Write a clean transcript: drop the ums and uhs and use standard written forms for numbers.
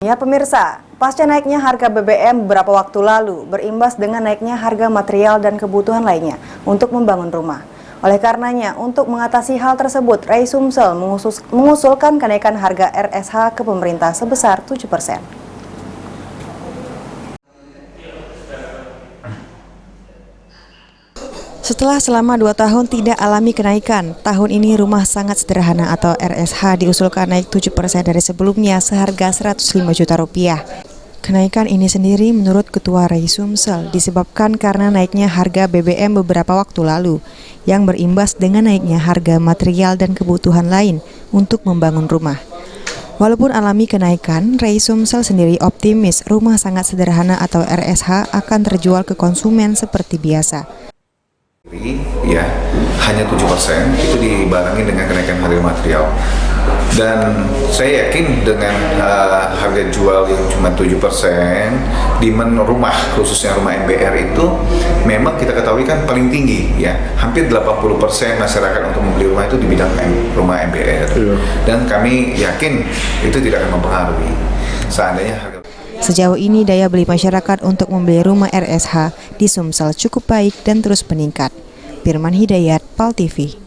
Ya pemirsa, pasca naiknya harga BBM beberapa waktu lalu berimbas dengan naiknya harga material dan kebutuhan lainnya untuk membangun rumah. Oleh karenanya, untuk mengatasi hal tersebut, Ray Sumsel mengusulkan kenaikan harga RSH ke pemerintah sebesar 7%. Setelah selama 2 tahun tidak alami kenaikan, tahun ini rumah sangat sederhana atau RSH diusulkan naik 7% dari sebelumnya seharga Rp105 juta. Kenaikan ini sendiri menurut Ketua Ray Sumsel disebabkan karena naiknya harga BBM beberapa waktu lalu yang berimbas dengan naiknya harga material dan kebutuhan lain untuk membangun rumah. Walaupun alami kenaikan, Ray Sumsel sendiri optimis rumah sangat sederhana atau RSH akan terjual ke konsumen seperti biasa. Ya, hanya 7% itu dibarengi dengan kenaikan harga material, dan saya yakin dengan harga jual yang cuma 7%, demand rumah khususnya rumah MBR itu memang kita ketahui kan paling tinggi ya, hampir 80% masyarakat untuk membeli rumah itu di bidang rumah MBR, dan kami yakin itu tidak akan mempengaruhi seandainya harga. Sejauh ini daya beli masyarakat untuk membeli rumah RSH di Sumsel cukup baik dan terus meningkat. Firman Hidayat, PAL TV.